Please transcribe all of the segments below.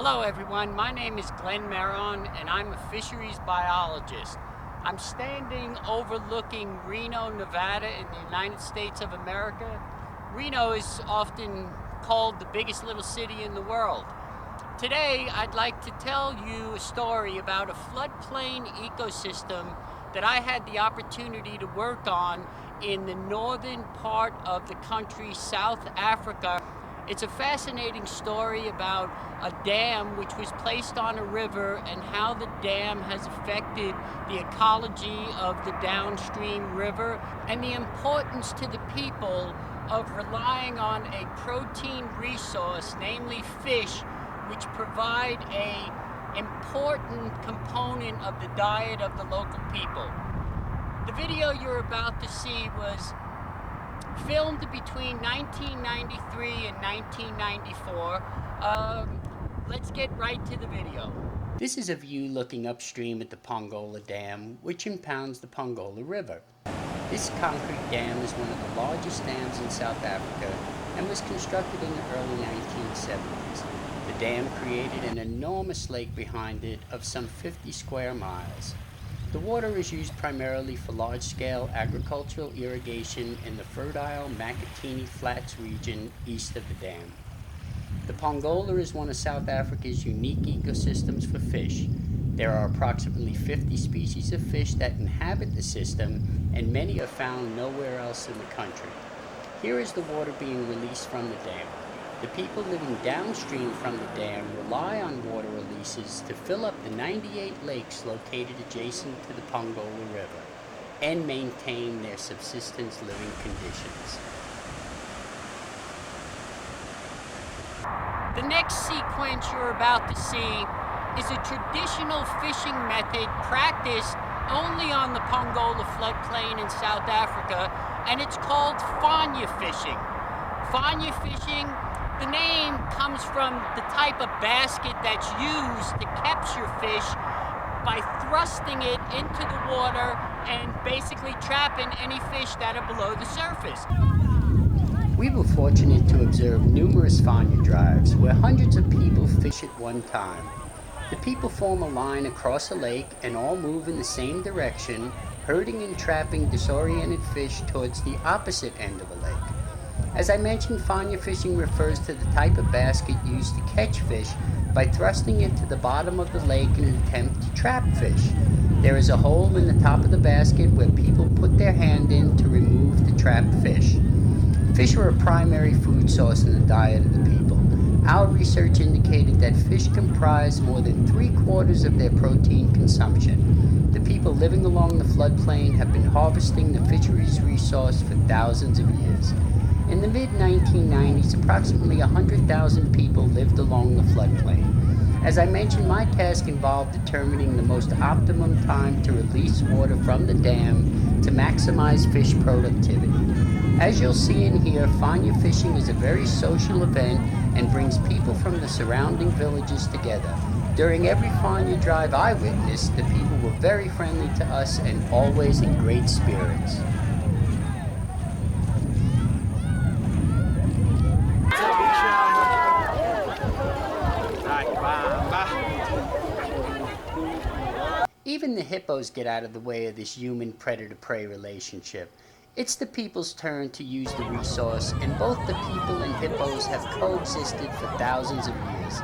Hello everyone, my name is Glenn Maron and I'm a fisheries biologist. I'm standing overlooking Reno, Nevada in the United States of America. Reno is often called the biggest little city in the world. Today I'd like to tell you a story about a floodplain ecosystem that I had the opportunity to work on in the northern part of the country, South Africa. It's a fascinating story about a dam which was placed on a river and how the dam has affected the ecology of the downstream river and the importance to the people of relying on a protein resource, namely fish, which provide an important component of the diet of the local people. The video you're about to see was filmed between 1993 and 1994. Let's get right to the video. This is a view looking upstream at the Pongolopoort Dam, which impounds the Phongola River. This concrete dam is one of the largest dams in South Africa and was constructed in the early 1970s. The dam created an enormous lake behind it of some 50 square miles. The water is used primarily for large-scale agricultural irrigation in the fertile Makatini Flats region east of the dam. The Phongola is one of South Africa's unique ecosystems for fish. There are approximately 50 species of fish that inhabit the system, and many are found nowhere else in the country. Here is the water being released from the dam. The people living downstream from the dam rely on water releases to fill up the 98 lakes located adjacent to the Phongola River and maintain their subsistence living conditions. The next sequence you're about to see is a traditional fishing method practiced only on the Phongola floodplain in South Africa, and it's called Fanya fishing. Fanya fishing, the name comes from the type of basket that's used to capture fish by thrusting it into the water and basically trapping any fish that are below the surface. We were fortunate to observe numerous Fanya drives where hundreds of people fish at one time. The people form a line across a lake and all move in the same direction, herding and trapping disoriented fish towards the opposite end of the lake. As I mentioned, Fanya fishing refers to the type of basket used to catch fish by thrusting it to the bottom of the lake in an attempt to trap fish. There is a hole in the top of the basket where people put their hand in to remove the trapped fish. Fish are a primary food source in the diet of the people. Our research indicated that fish comprise more than 3/4 of their protein consumption. The people living along the floodplain have been harvesting the fisheries resource for thousands of years. In the mid-1990s, approximately 100,000 people lived along the floodplain. As I mentioned, my task involved determining the most optimum time to release water from the dam to maximize fish productivity. As you'll see and hear, Fanya fishing is a very social event and brings people from the surrounding villages together. During every Fanya drive I witnessed, the people were very friendly to us and always in great spirits. Even the hippos get out of the way of this human predator-prey relationship. It's the people's turn to use the resource, and both the people and hippos have coexisted for thousands of years.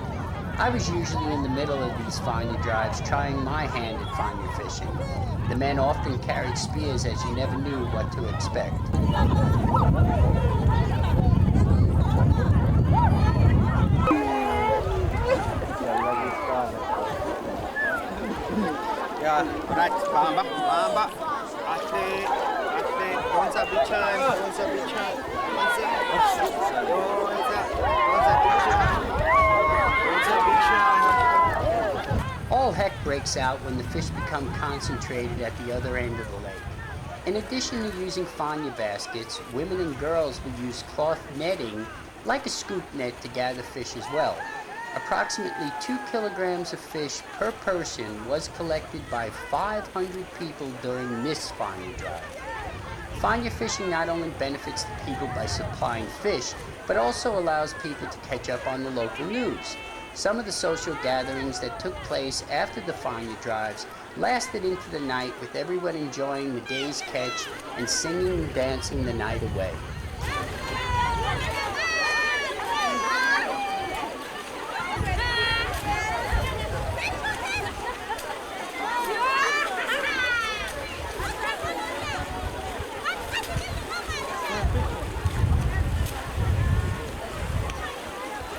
I was usually in the middle of these Fanya drives trying my hand at Fanya fishing. The men often carried spears as you never knew what to expect. All heck breaks out when the fish become concentrated at the other end of the lake. In addition to using Fanya baskets, women and girls would use cloth netting like a scoop net to gather fish as well. Approximately 2 kilograms of fish per person was collected by 500 people during this Fanya drive. Fanya fishing not only benefits the people by supplying fish, but also allows people to catch up on the local news. Some of the social gatherings that took place after the Fanya drives lasted into the night, with everyone enjoying the day's catch and singing and dancing the night away.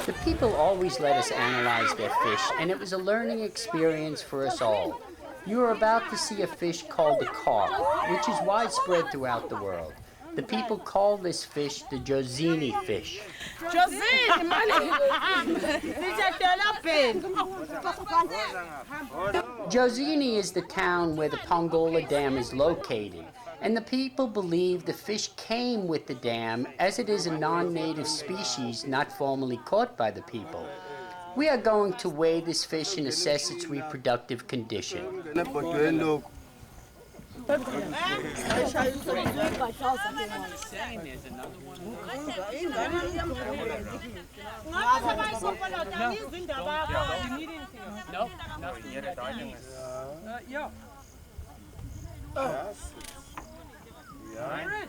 The people always let us analyze their fish, and it was a learning experience for us all. You are about to see a fish called the carp, which is widespread throughout the world. The people call this fish the Jozini fish. Jozini is the town where the Pongolopoort Dam is located, and the people believe the fish came with the dam, as it is a non-native species not formally caught by the people. We are going to weigh this fish and assess its reproductive condition. Yeah.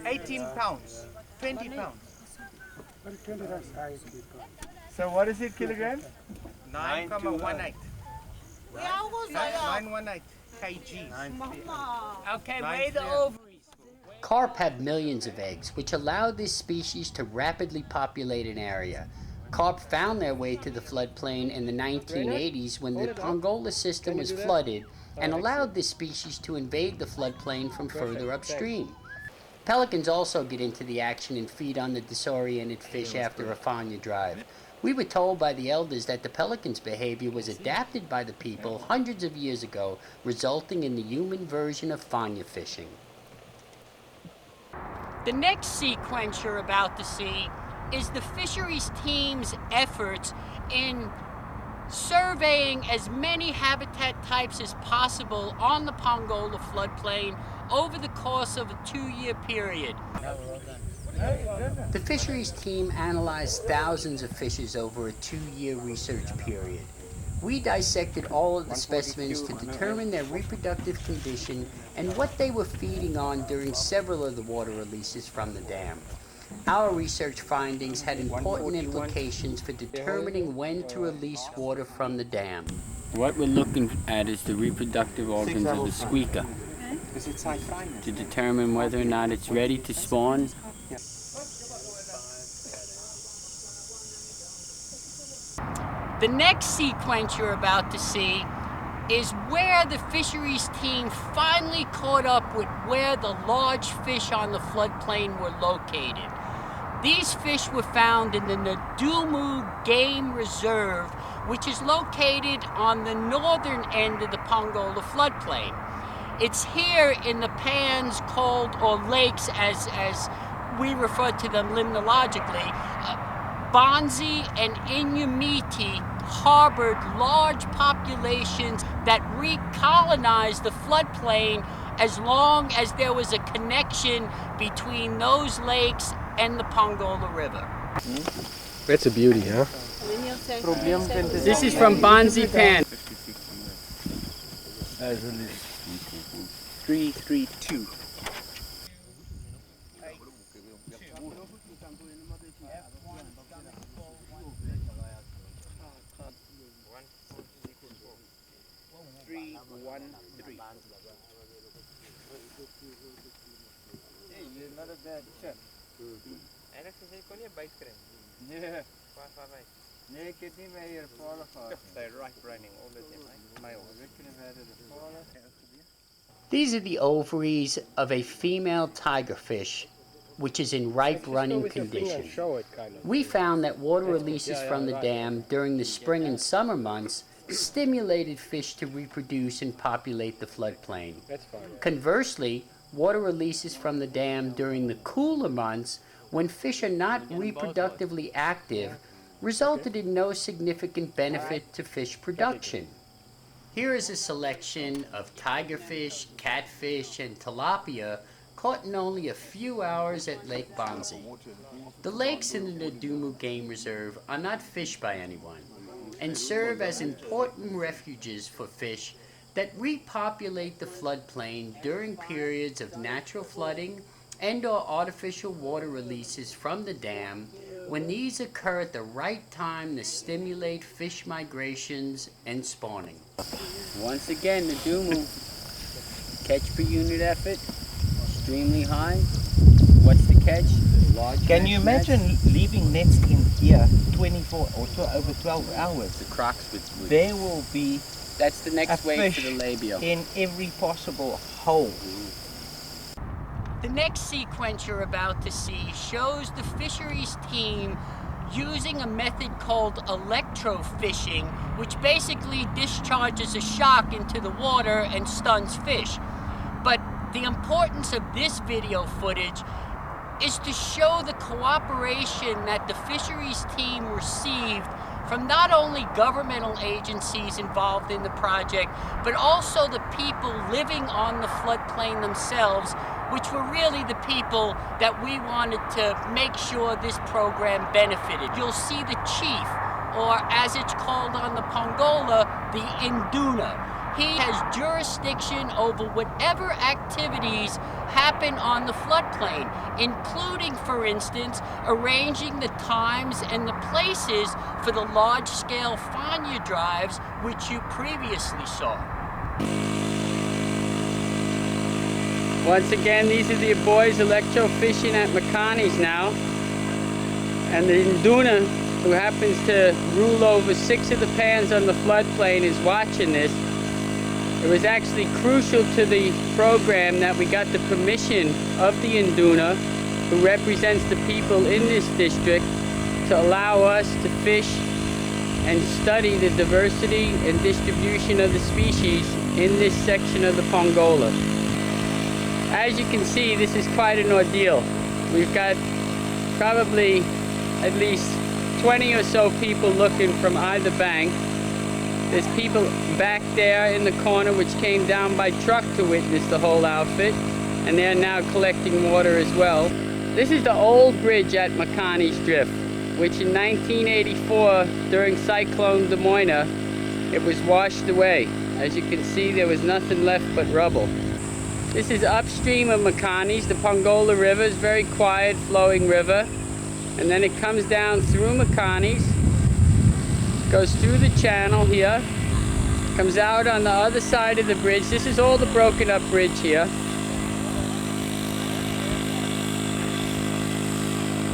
18 pounds, 20 pounds. So what is it, kilogram? 9,18. 918 kg. Okay, weigh the ovaries. Carp have millions of eggs, which allow this species to rapidly populate an area. Carp found their way to the floodplain in the 1980s when the Phongola system was flooded and allowed this species to invade the floodplain from further upstream. Pelicans also get into the action and feed on the disoriented fish after a Fanya drive. We were told by the elders that the pelican's behavior was adapted by the people hundreds of years ago, resulting in the human version of Fanya fishing. The next sequence you're about to see is the fisheries team's efforts in surveying as many habitat types as possible on the Phongola floodplain over the course of a 2-year period. The fisheries team analyzed thousands of fishes over a 2-year research period. We dissected all of the specimens to determine their reproductive condition and what they were feeding on during several of the water releases from the dam. Our research findings had important implications for determining when to release water from the dam. What we're looking at is the reproductive organs of the squeaker to determine whether or not it's ready to spawn. The next sequence you're about to see is where the fisheries team finally caught up with where the large fish on the floodplain were located. These fish were found in the Nadumu Game Reserve, which is located on the northern end of the Phongola floodplain. It's here in the pans called, or lakes as we refer to them limnologically, Bonzi and Inyamiti harbored large populations that recolonized the floodplain as long as there was a connection between those lakes and the Phongola River. That's a beauty, huh? This is from Bonzi Pan. 332. Hey, you're not a bad chef. Yeah. Nee, ik heb niet meer hier vallen gehad. They're right running all the time. These are the ovaries of a female tigerfish, which is in ripe running condition. We found that water releases from the dam during the spring and summer months stimulated fish to reproduce and populate the floodplain. Conversely, water releases from the dam during the cooler months, when fish are not reproductively active, resulted in no significant benefit to fish production. Here is a selection of tigerfish, catfish, and tilapia caught in only a few hours at Lake Bonzi. The lakes in the Nadumu Game Reserve are not fished by anyone. and serve as important refuges for fish that repopulate the floodplain during periods of natural flooding and/or artificial water releases from the dam, when these occur at the right time to stimulate fish migrations and spawning. Once again, the Dumu, catch per unit effort, extremely high. What's the catch? Large Can you imagine leaving nets in here 24 or over 12 hours? The crocs would There will be that's the next a wave for fish the labio. in every possible hole. The next sequence you're about to see shows the fisheries team using a method called electrofishing, which basically discharges a shock into the water and stuns fish. But the importance of this video footage is to show the cooperation that the fisheries team received from not only governmental agencies involved in the project, but also the people living on the floodplain themselves, which were really the people that we wanted to make sure this program benefited. You'll see the chief, or as it's called on the Phongola, the Induna. He has jurisdiction over whatever activities happen on the floodplain, including, for instance, arranging the times and the places for the large-scale Fanya drives, which you previously saw. Once again, these are the boys electrofishing at Makani's now. And the Induna, who happens to rule over 6 of the pans on the floodplain, is watching this. It was actually crucial to the program that we got the permission of the Induna, who represents the people in this district, to allow us to fish and study the diversity and distribution of the species in this section of the Phongola. As you can see, this is quite an ordeal. We've got probably at least 20 or so people looking from either bank. There's people back there in the corner which came down by truck to witness the whole outfit, and they're now collecting water as well. This is the old bridge at Makani's Drift, which in 1984, during Cyclone Des Moines, it was washed away. As you can see, there was nothing left but rubble. This is upstream of Makani's. The Phongola River is a very quiet flowing river, and then it comes down through Makani's, goes through the channel here, comes out on the other side of the bridge. This is all the broken up bridge here.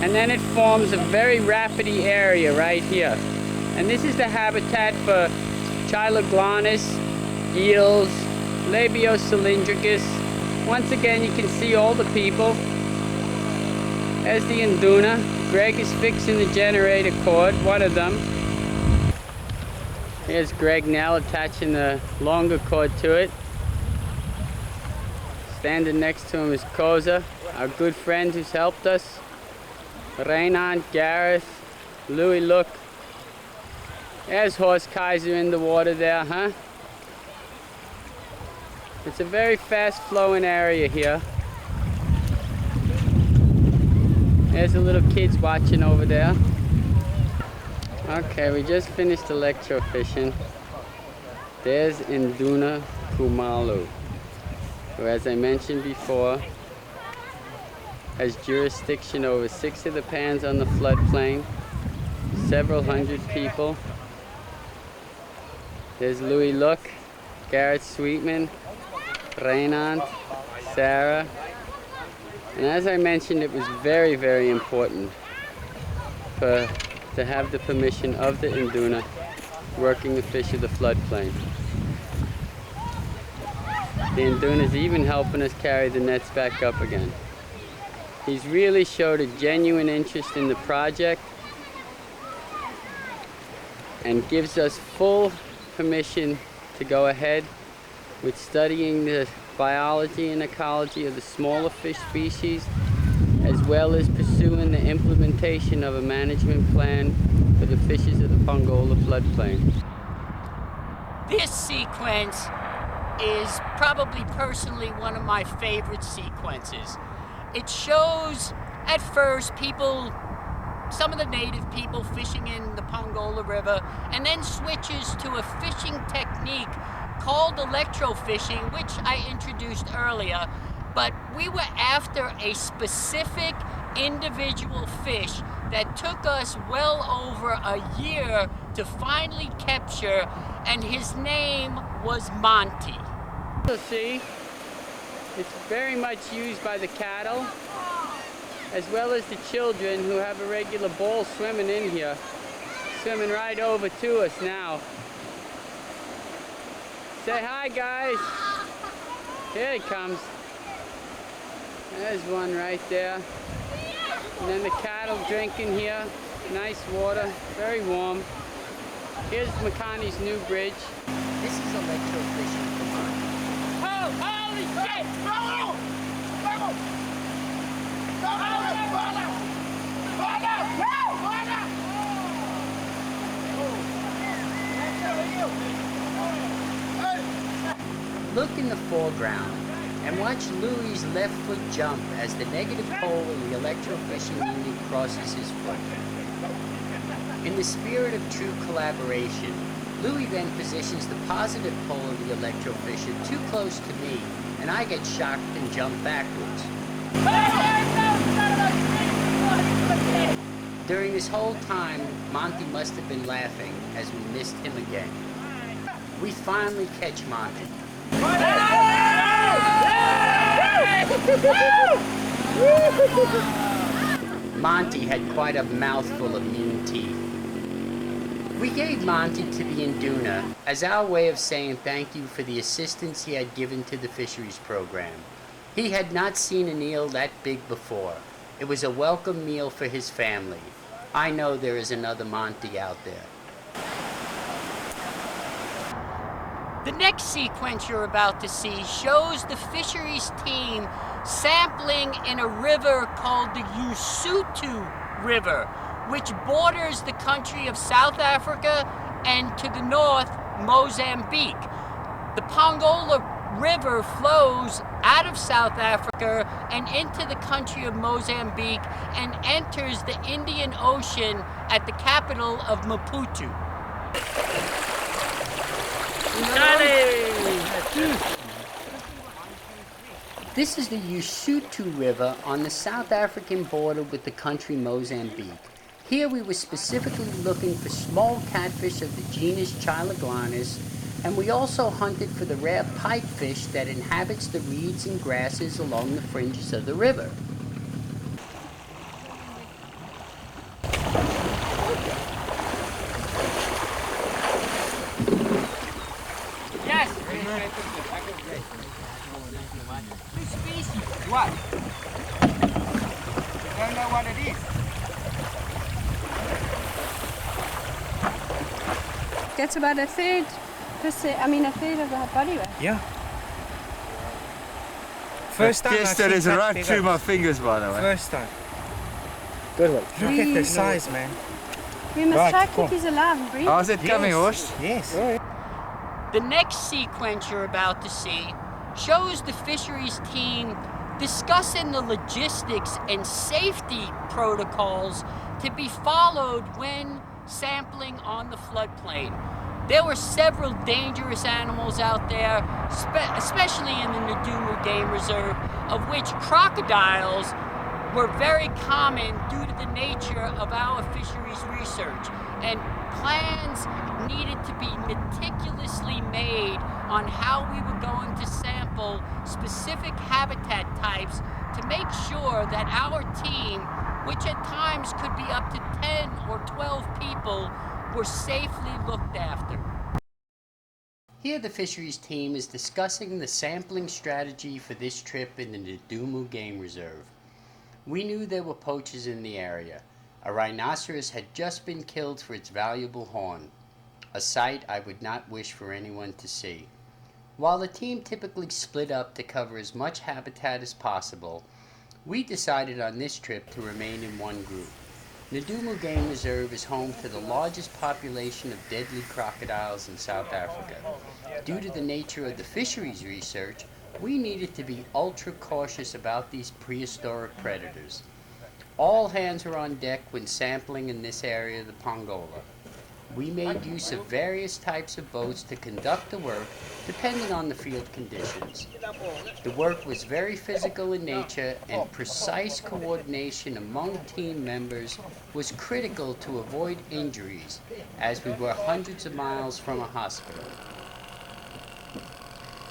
And then it forms a very rapidy area right here. And this is the habitat for Chiloglanus, eels, Labiocylindricus. Once again, you can see all the people. There's the Induna. Greg is fixing the generator cord, one of them. Here's Greg now attaching the longer cord to it. Standing next to him is Koza, our good friend who's helped us. Reinhard, Gareth, Louis, look. There's Horst Kaiser in the water there, huh? It's a very fast flowing area here. There's the little kids watching over there. Okay, we just finished electrofishing. There's Induna Kumalu, who, as I mentioned before, has jurisdiction over 6 of the pans on the floodplain, several hundred people. There's Louis Look, Garrett Sweetman, Reinhard, Sarah. And as I mentioned, it was very, very important to have the permission of the Induna working the fish of the floodplain. The Induna is even helping us carry the nets back up again. He's really showed a genuine interest in the project and gives us full permission to go ahead with studying the biology and ecology of the smaller fish species, as well as pursuing the implementation of a management plan for the fishes of the Phongola floodplain. This sequence is probably personally one of my favorite sequences. It shows, at first, people some of the native people fishing in the Pongolopoort River, and then switches to a fishing technique called electrofishing, which I introduced earlier. But we were after a specific individual fish that took us well over a year to finally capture, and his name was Monty. So see, it's very much used by the cattle, as well as the children who have a regular ball swimming in here. Swimming right over to us now. Say hi, guys. Here he comes. There's one right there. And then the cattle drinking here. Nice water, very warm. Here's Makani's new bridge. This is electrofishing for Monty. Oh, holy shit! Phongola! Phongola! Phongola! Look in the foreground and watch Louie's left foot jump as the negative pole of the electrofishing unit crosses his foot. In the spirit of true collaboration, Louie then positions the positive pole of the electrofisher too close to me, and I get shocked and jump backwards. During this whole time, Monty must have been laughing as we missed him again. We finally catch Monty. Monty had quite a mouthful of mean teeth. We gave Monty to the Induna as our way of saying thank you for the assistance he had given to the fisheries program. He had not seen an eel that big before. It was a welcome meal for his family. I know there is another Monty out there. The next sequence you're about to see shows the fisheries team sampling in a river called the Usutu River, which borders the country of South Africa and to the north, Mozambique. The Phongola River flows out of South Africa and into the country of Mozambique and enters the Indian Ocean at the capital of Maputo. This is the Usutu River on the South African border with the country Mozambique. Here we were specifically looking for small catfish of the genus Chiloglanus, and we also hunted for the rare pipefish that inhabits the reeds and grasses along the fringes of the river. Yes! Which species? What? You don't know what it is? Gets about a third of her body weight. Yeah. First time Yes, that is right through my fingers, by the way. First time. Good one. Look at the size, man. We must Right, try cool. keep these alive and breed. How's it coming, Horst? Yes. The next sequence you're about to see shows the fisheries team discussing the logistics and safety protocols to be followed when sampling on the floodplain. There were several dangerous animals out there, especially in the Ndumu Game Reserve, of which crocodiles were very common due to the nature of our fisheries research, and plans needed to be meticulously made on how we were going to sample specific habitat types to make sure that our team, which at times could be up to 10 or 12 people, were safely looked after. Here the fisheries team is discussing the sampling strategy for this trip in the Ndumu Game Reserve. We knew there were poachers in the area. A rhinoceros had just been killed for its valuable horn, a sight I would not wish for anyone to see. While the team typically split up to cover as much habitat as possible, we decided on this trip to remain in one group. Ndumu Game Reserve is home to the largest population of deadly crocodiles in South Africa. Due to the nature of the fisheries research, we needed to be ultra cautious about these prehistoric predators. All hands were on deck when sampling in this area of the Phongola. We made use of various types of boats to conduct the work depending on the field conditions. The work was very physical in nature, and precise coordination among team members was critical to avoid injuries, as we were hundreds of miles from a hospital.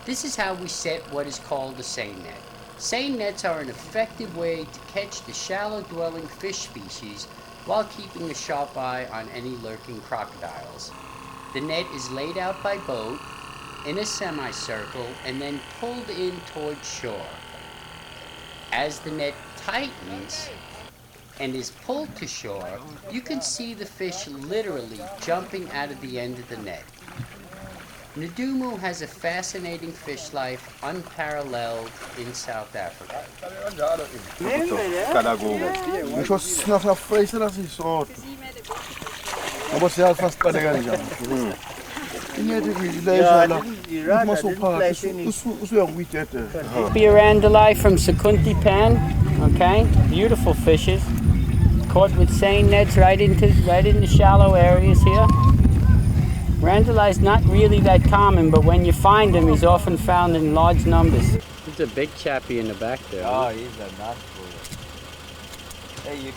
This is how we set what is called a seine net. Seine nets are an effective way to catch the shallow-dwelling fish species while keeping a sharp eye on any lurking crocodiles. The net is laid out by boat in a semicircle and then pulled in towards shore. As the net tightens and is pulled to shore, you can see the fish literally jumping out of the end of the net. Ndumu has a fascinating fish life unparalleled in South Africa. Pirandali from Sakunti Pan, okay, beautiful fishes, caught with seine nets right in the shallow areas here. Randali is not really that common, but when you find him, he's often found in large numbers. There's a big chappie in the back there. Oh, he's a nice boy. Hey,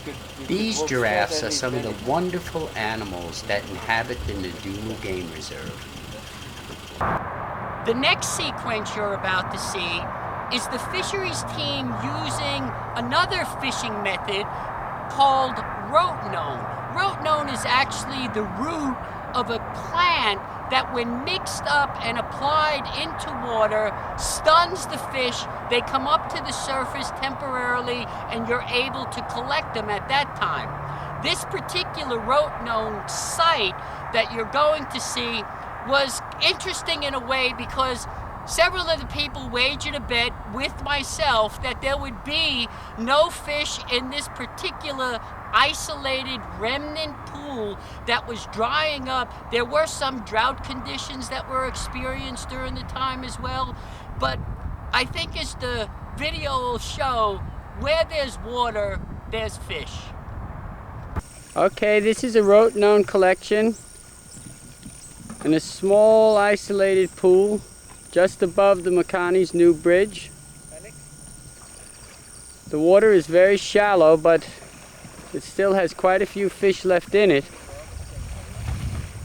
These giraffes are some of the wonderful animals that inhabit the Ndumu Game Reserve. The next sequence you're about to see is the fisheries team using another fishing method called rotenone. Rotenone is actually the root of a plant that, when mixed up and applied into water, stuns the fish. They come up to the surface temporarily and you're able to collect them at that time. This particular rotenone site that you're going to see was interesting in a way because several of the people wagered a bet with myself that there would be no fish in this particular isolated remnant pool that was drying up. There were some drought conditions that were experienced during the time as well, but I think as the video will show, where there's water, there's fish. Okay, this is a rotenone collection in a small isolated pool just above the Makani's new bridge. The water is very shallow, but it still has quite a few fish left in it.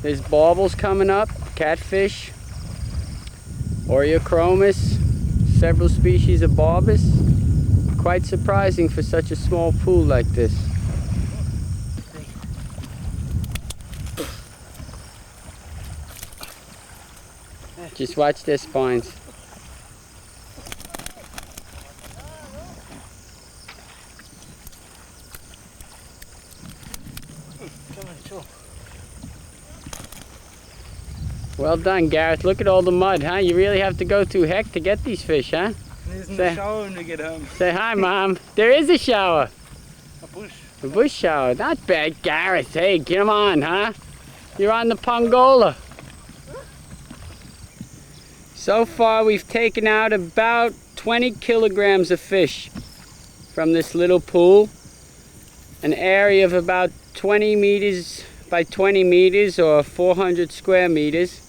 There's baubles coming up, catfish, Oreochromis, several species of barbus. Quite surprising for such a small pool like this. Just watch their spines. Well done, Gareth. Look at all the mud, huh? You really have to go through heck to get these fish, huh? There's no shower when we get home. Say hi, Mom. There is a shower. A bush. A bush shower. Not bad, Gareth. Hey, come on, huh? You're on the Phongola. So far, we've taken out about 20 kilograms of fish from this little pool. An area of about 20 meters by 20 meters or 400 square meters.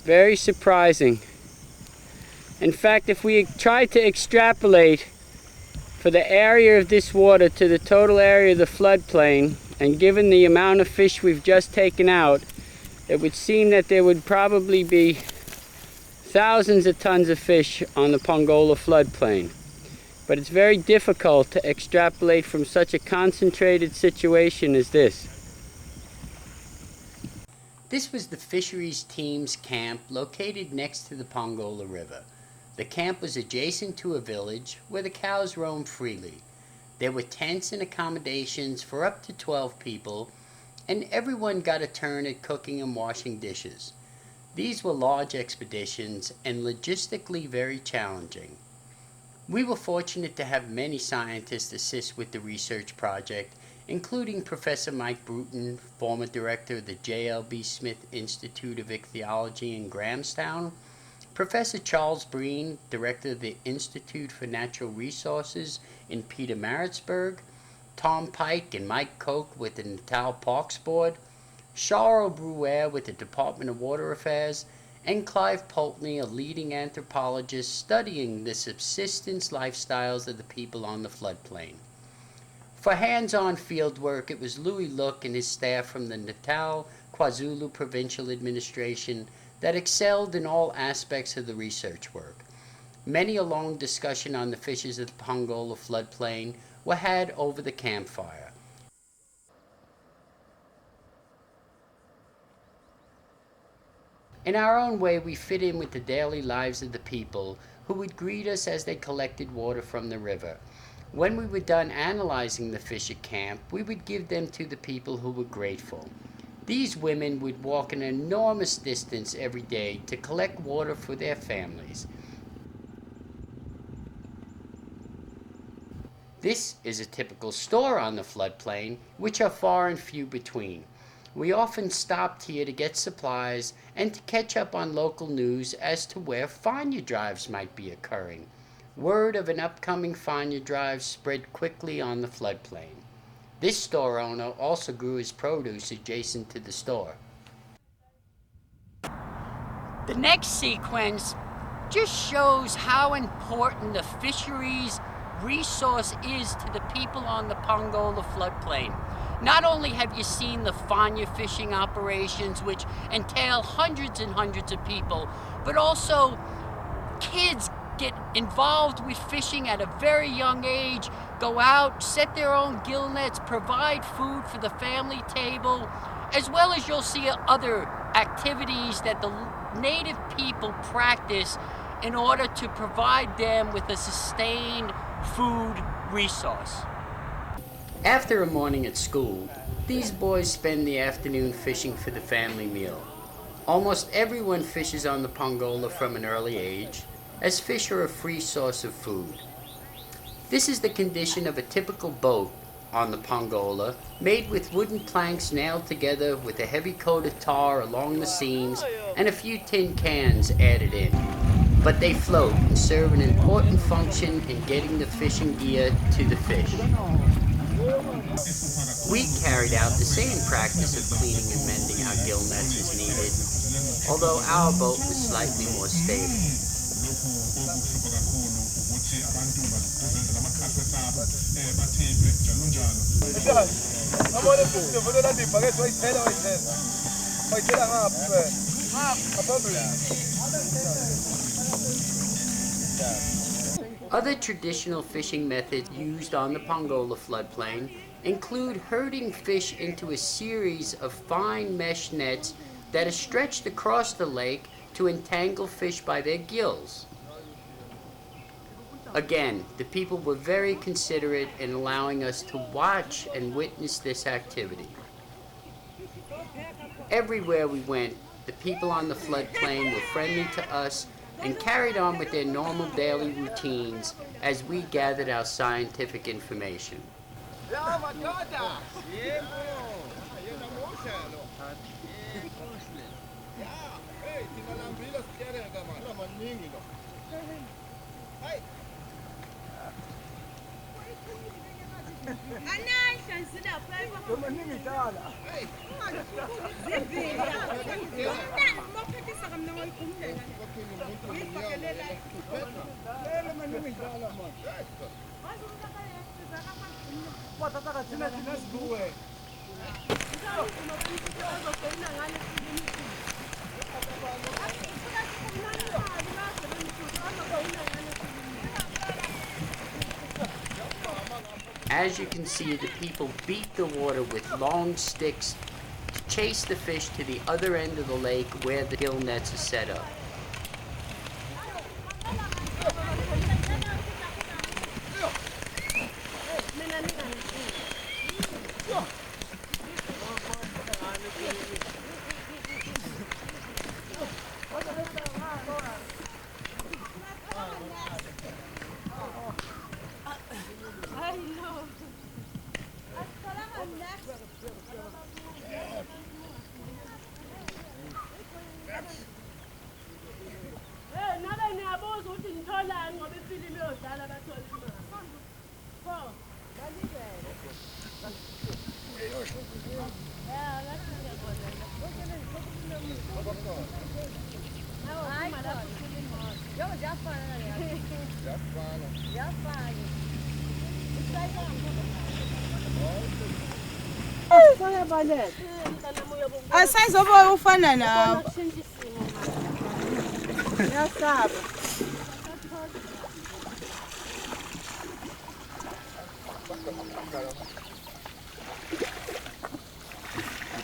Very surprising. In fact, if we try to extrapolate for the area of this water to the total area of the floodplain, and given the amount of fish we've just taken out, it would seem that there would probably be thousands of tons of fish on the Phongola floodplain. But it's very difficult to extrapolate from such a concentrated situation as this. This was the fisheries team's camp located next to the Phongola River. The camp was adjacent to a village where the cows roamed freely. There were tents and accommodations for up to 12 people, and everyone got a turn at cooking and washing dishes. These were large expeditions and logistically very challenging. We were fortunate to have many scientists assist with the research project, including Professor Mike Bruton, former director of the J.L.B. Smith Institute of Ichthyology in Grahamstown, Professor Charles Breen, director of the Institute for Natural Resources in Pietermaritzburg, Tom Pike and Mike Koch with the Natal Parks Board, Charles Brouwer with the Department of Water Affairs, and Clive Pulteney, a leading anthropologist studying the subsistence lifestyles of the people on the floodplain. For hands-on field work, it was Louis Look and his staff from the Natal KwaZulu Provincial Administration that excelled in all aspects of the research work. Many a long discussion on the fishes of the Phongola floodplain were had over the campfire. In our own way, we fit in with the daily lives of the people who would greet us as they collected water from the river. When we were done analyzing the fish at camp, we would give them to the people who were grateful. These women would walk an enormous distance every day to collect water for their families. This is a typical store on the floodplain, which are far and few between. We often stopped here to get supplies and to catch up on local news as to where Fanya drives might be occurring. Word of an upcoming Fanya drive spread quickly on the floodplain. This store owner also grew his produce adjacent to the store. The next sequence just shows how important the fisheries resource is to the people on the Phongola floodplain. Not only have you seen the Fanya fishing operations, which entail hundreds and hundreds of people, but also kids get involved with fishing at a very young age, go out, set their own gill nets, provide food for the family table, as well as you'll see other activities that the native people practice in order to provide them with a sustained food resource. After a morning at school, these boys spend the afternoon fishing for the family meal. Almost everyone fishes on the Phongola from an early age, as fish are a free source of food. This is the condition of a typical boat on the Phongola, made with wooden planks nailed together with a heavy coat of tar along the seams and a few tin cans added in. But they float and serve an important function in getting the fishing gear to the fish. We carried out the same practice of cleaning and mending our gill nets as needed, although our boat was slightly more stable. Other traditional fishing methods used on the Phongola floodplain include herding fish into a series of fine mesh nets that are stretched across the lake to entangle fish by their gills. Again, the people were very considerate in allowing us to watch and witness this activity. Everywhere we went, the people on the floodplain were friendly to us and carried on with their normal daily routines as we gathered our scientific information. As you can see, the people beat the water with long sticks to chase the fish to the other end of the lake where the gill nets are set up. Asayizoba ufana nabo. Ngiyasaba.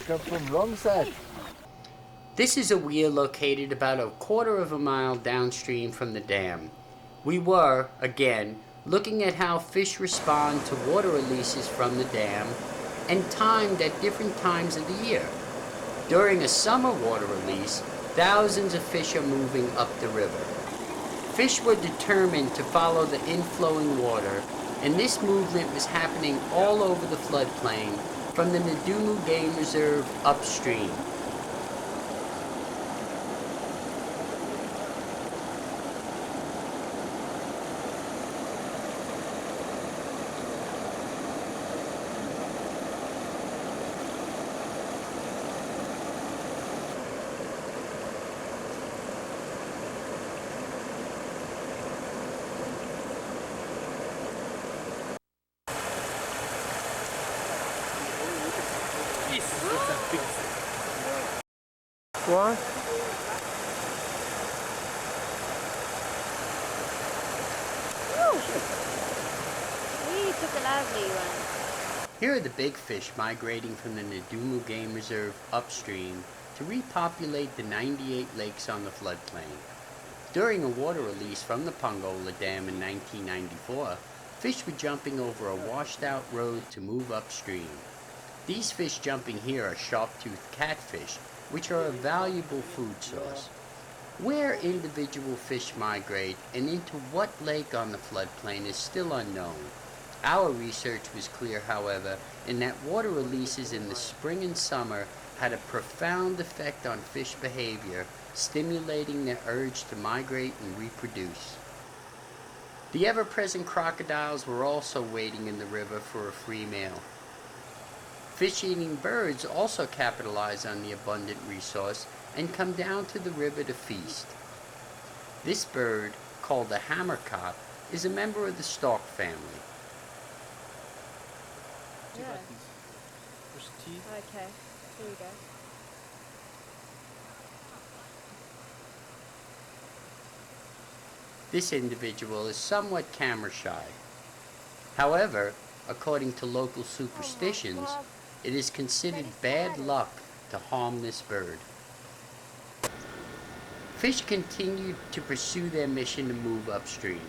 Come from wrong side. This is a weir located about a quarter of a mile downstream from the dam. We were, again, looking at how fish respond to water releases from the dam and timed at different times of the year. During a summer water release, thousands of fish are moving up the river. Fish were determined to follow the inflowing water, and this movement was happening all over the floodplain from the Nadumu Game Reserve upstream. What? We took a lovely one. Here are the big fish migrating from the Nadumu Game Reserve upstream to repopulate the 98 lakes on the floodplain. During a water release from the Phongola Dam in 1994, fish were jumping over a washed-out road to move upstream. These fish jumping here are sharp-toothed catfish, which are a valuable food source. Where individual fish migrate and into what lake on the floodplain is still unknown. Our research was clear, however, in that water releases in the spring and summer had a profound effect on fish behavior, stimulating their urge to migrate and reproduce. The ever-present crocodiles were also wading in the river for a free meal. Fish-eating birds also capitalize on the abundant resource and come down to the river to feast. This bird, called the hammerkop, is a member of the stork family. Yeah. Okay, here we go. This individual is somewhat camera shy. However, according to local superstitions, it is considered bad luck to harm this bird. Fish continued to pursue their mission to move upstream.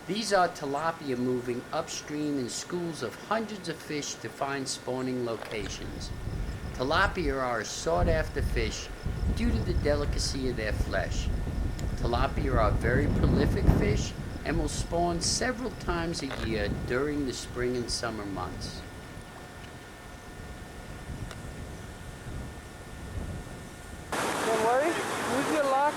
These are tilapia moving upstream in schools of hundreds of fish to find spawning locations. Tilapia are a sought-after fish due to the delicacy of their flesh. Tilapia are very prolific fish and will spawn several times a year during the spring and summer months. Don't worry, move your lock.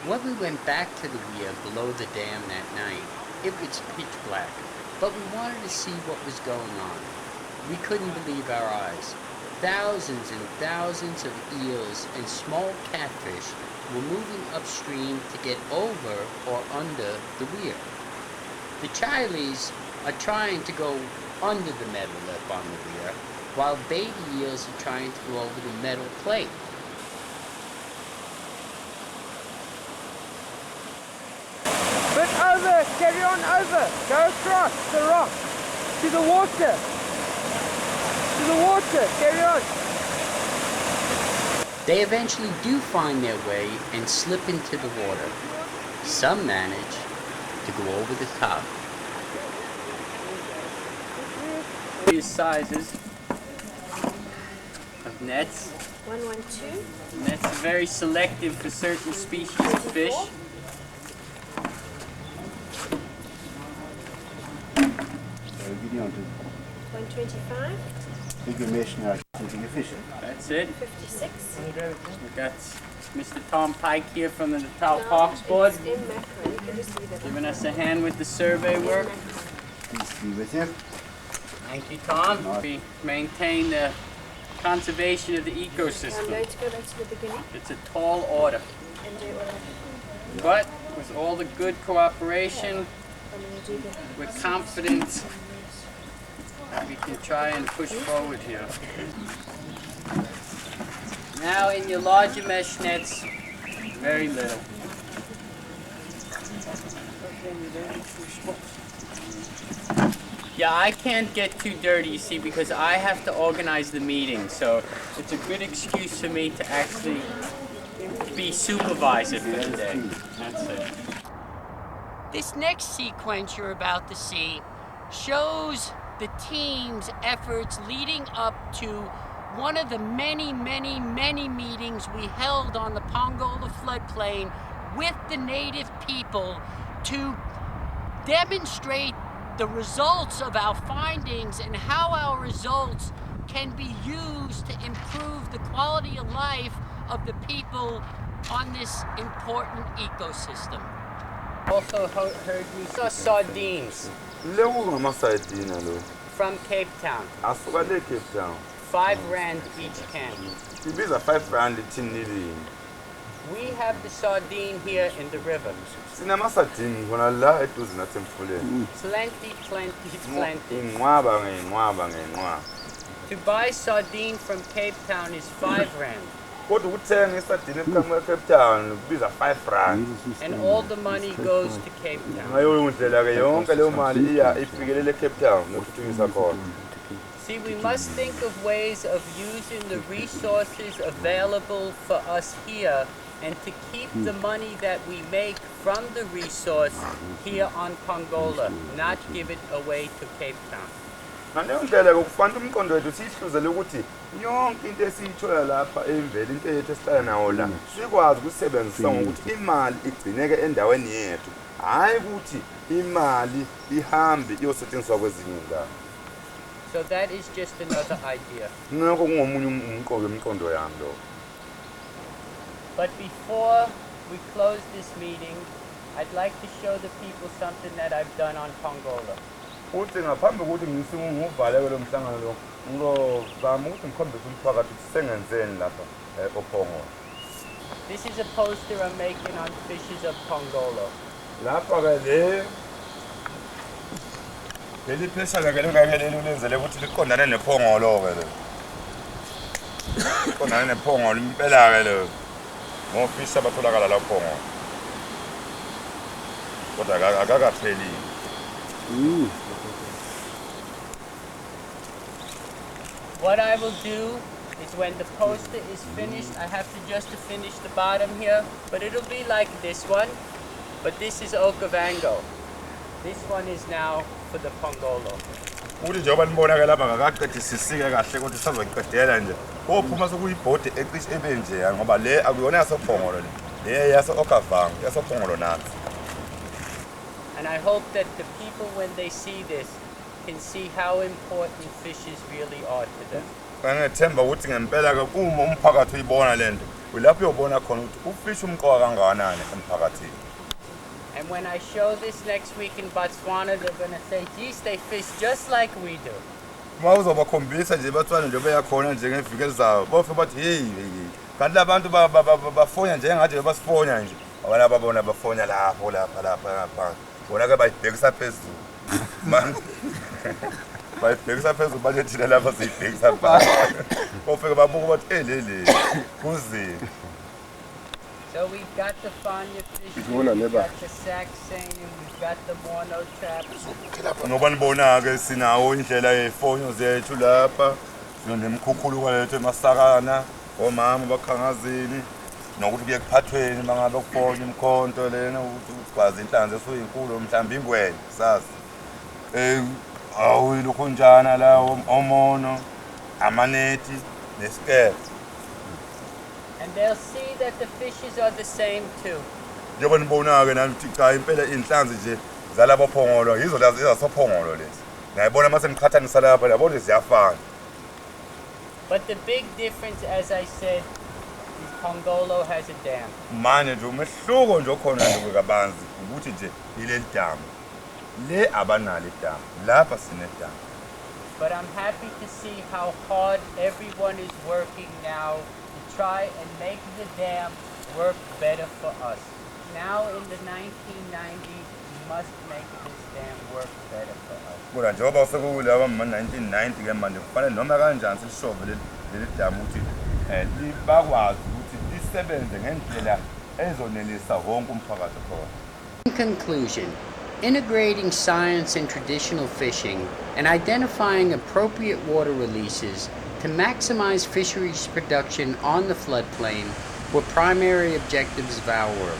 When we went back to the weir below the dam that night, it was pitch black, but we wanted to see what was going on. We couldn't believe our eyes. Thousands and thousands of eels and small catfish were moving upstream to get over or under the weir. The Chiles are trying to go under the metal lip on the weir, while baby eels are trying to go over the metal plate. Bit over, carry on over. Go across the rock to the water. To the water, carry on. They eventually do find their way and slip into the water. Some manage to go over the top. Various sizes of nets. 112. Nets are very selective for certain species of fish. Gideon, 125. bigger mesh now, bigger fish. That's it. 56. We've got Mr. Tom Pike here from the Natal Parks Board, It's in macro. You can just leave it. giving us a hand with the survey work. Peace be with you. Thank you, Tom. Nice. We maintain the conservation of the I'm ecosystem. going to go back to the beginning It's a tall order. and do what But with all the good cooperation, I'm going to do. with confidence, we can try and push forward here. Now in your larger mesh nets, very little. Yeah, I can't get too dirty, you see, because I have to organize the meeting, so it's a good excuse for me to actually be supervisor for the day. That's it. This next sequence you're about to see shows the team's efforts leading up to one of the many meetings we held on the Pongolopoort floodplain with the native people to demonstrate the results of our findings and how our results can be used to improve the quality of life of the people on this important ecosystem. Also heard you saw sardines Lewo ngamasayidina lo. from Cape Town. Asuka le Cape Town. 5 rand each can. Ibiza 5 rand tin lilinye. We have the sardine here in the river. Sinamasadini khona la eduze nathi emfuleni. Plenty. Inqwaba ngenqwaba. To buy sardine from Cape Town is 5 rand. Kodwa ukuthenga isadini eqhamuka Cape Town kubiza 5 rand. And all the money goes to Cape Town. Ngayo ndlela ke yonke leyo mali iya ifikelele Cape Town nokuthuthukisa khona. See, we must think of ways of using the resources available for us here and to keep the money that we make from the resource here on Phongola, not give it away to Cape Town. Ngaleyo ndlela kufanele umqondo wethu sihluzele ukuthi yonke into esiyithola lapha emveli into yethu esihlala nawo la sikwazi ukusebenzisa ngokuthi imali igcineke endaweni yethu, hayi ukuthi imali ihambe iyosetshenziswa kwezinye indawo. So that is just another idea. Ngakho kungomunye umqondo yami lo. But before we close this meeting, I'd like to show the people something that I've done on Phongola. Uthi ngaphambi kokuthi ngivale lo mhlangano lo ngizozama ukuthi ngikhombise umphakathi ukuthi sengenzeni lapha ePhongolo. This is a poster I'm making on fishes of Phongolo. Lapha ke leli phesha ke lengakele ulenzele ukuthi liqondane nePhongolo ke lo. Liqondane nePhongolo impela ke lo. Ngofisa abatholakala la Phongolo. Kodwa akakapheli. What I will do is when the poster is finished, I have to just finish the bottom here, but it'll be like this one. But this is Okavango. This one is now for the Phongolo. Uthi njengoba nibona ke lapha akaqedisisike kahle ukuthi sazoyiqedela nje. Kophuma sokuyibhodi eqishi ebenje ngoba le akuyona yasePhongolo le yase Okavango yasePhongolo nathi. And I hope that the people when they see this can see how important fishes really are to them. Ngithemba ukuthi ngempela ke uma umphakathi uyibona lento ulapho uyobona khona ukuthi ufish umqoka kangakanani emphakathini. And when I show this next week in Botswana, they're going to say, geez, they fish just like we do. Uma uzobakhombisa nje batswana nje beyakhona nje ngeviki elizayo bofe bathi hey kanti labantu bafonya nje ngathi basifonya nje abana babona bafonya lapha bona ke bayibhekisa phezulu bayibhekisa phezulu bathi thina lapha siyibhekisa phansi bofe babuka bathi lele kuzini. So we've got the Fanya fish, we've got the sack seine, we've got the mono traps. Ngoba nibona ke sinawo indlela yefonyo zethu lapha sinemkhukhulu kwalethu emasakana omama bakhangazini nokuthi kuye kuphathweni mangabe kufonyo imkhonto lena ukuthi kwazi inhlanzi esuyinkulu mhlamba ingwenya sazi awu lokho njana la omono amaneti nesikepe. And they'll see that the fishes are the same too. Njengoba nibona ke nathi cha impela inhlanzi nje zalabo Phongolo yizo zasophongolo lezi. Ngiyabona mase ngiqhathanisa lapha yabona ziyafana. But the big difference, as I said, is Phongolo has a dam. Manje nje umehluko nje okhona nje kabanzi ukuthi nje ile damu le abanalo idamu lapha sine damu. but I'm happy to see how hard everyone is working now to try and make the dam work better for us. Now in the 1990s, we must make this dam work better for us. Kodwa njengoba sekukulawa ma-1990 ke manje kufanele noma kanjani silishove leli damu ukuthi bakwazi ukuthi lisebenze ngendlela ezonelisa wonke umphakathi khona. In conclusion, integrating science and traditional fishing and identifying appropriate water releases to maximize fisheries production on the floodplain were primary objectives of our work.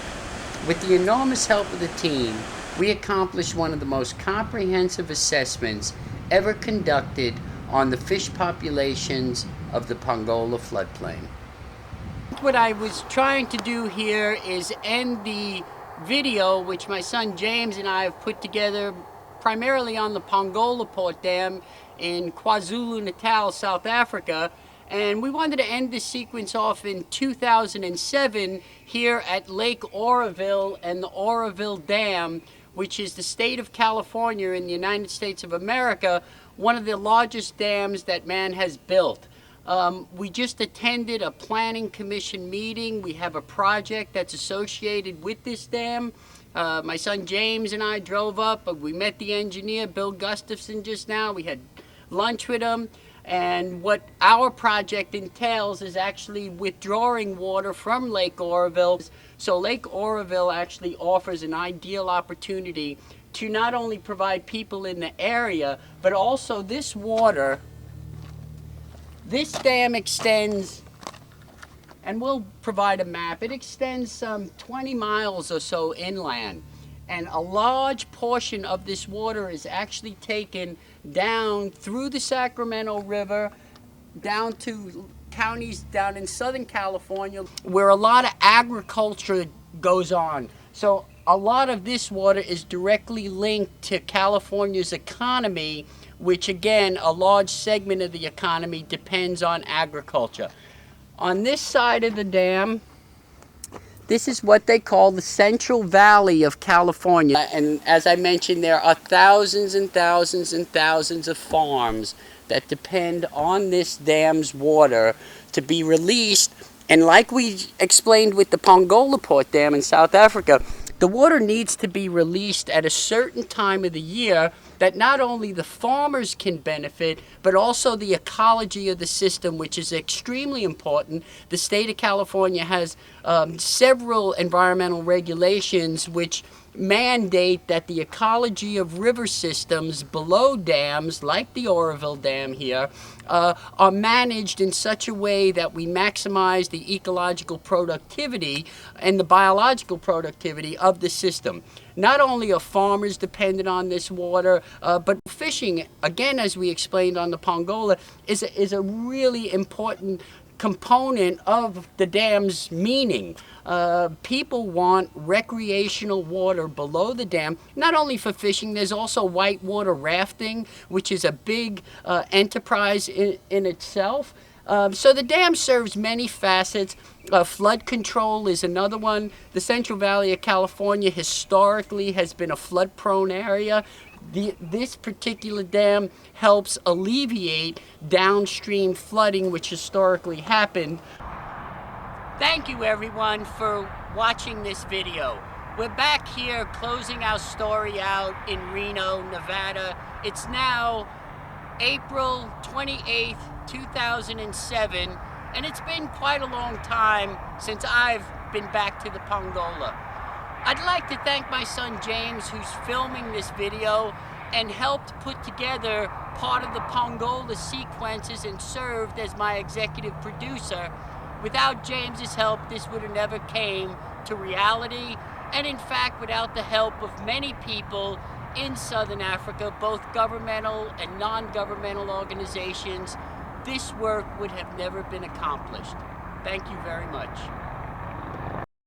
With the enormous help of the team, we accomplished one of the most comprehensive assessments ever conducted on the fish populations of the Phongola floodplain. What I was trying to do here is end the video which my son James and I have put together primarily on the Pongolopoort Dam in KwaZulu-Natal, South Africa. And we wanted to end this sequence off in 2007 here at Lake Oroville and the Oroville Dam, which is the state of California in the United States of America, one of the largest dams that man has built. We just attended a planning commission meeting. We have a project that's associated with this dam. My son James and I drove up. We met the engineer, Bill Gustafson, just now. We had lunch with him. And what our project entails is actually withdrawing water from Lake Oroville. So Lake Oroville actually offers an ideal opportunity to not only provide people in the area, but also this water. This dam extends, and we'll provide a map, it extends some 20 miles or so inland. And a large portion of this water is actually taken down through the Sacramento River, down to counties down in Southern California, where a lot of agriculture goes on. So a lot of this water is directly linked to California's economy, which again, a large segment of the economy depends on agriculture. On this side of the dam, this is what they call the Central Valley of California. And as I mentioned, there are thousands and thousands and thousands of farms that depend on this dam's water to be released. And like we explained with the Pongolopoort Dam in South Africa, the water needs to be released at a certain time of the year that not only the farmers can benefit, but also the ecology of the system, which is extremely important. The state of California has several environmental regulations which mandate that the ecology of river systems below dams, like the Oroville Dam here, are managed in such a way that we maximize the ecological productivity and the biological productivity of the system. Not only are farmers dependent on this water, but fishing, again, as we explained on the Phongola, is a really important component of the dam's meaning. People want recreational water below the dam, not only for fishing, there's also whitewater rafting, which is a big enterprise in itself. So the dam serves many facets. Flood control is another one. The Central Valley of California historically has been a flood-prone area. This particular dam helps alleviate downstream flooding, which historically happened. Thank you everyone for watching this video. We're back here closing our story out in Reno, Nevada. It's now April 28th, 2007, and it's been quite a long time since I've been back to the Phongola. I'd like to thank my son James, who's filming this video and helped put together part of the Phongola sequences and served as my executive producer. Without James's help, this would have never came to reality, and in fact, without the help of many people in Southern Africa, both governmental and non-governmental organizations, this work would have never been accomplished. Thank you very much.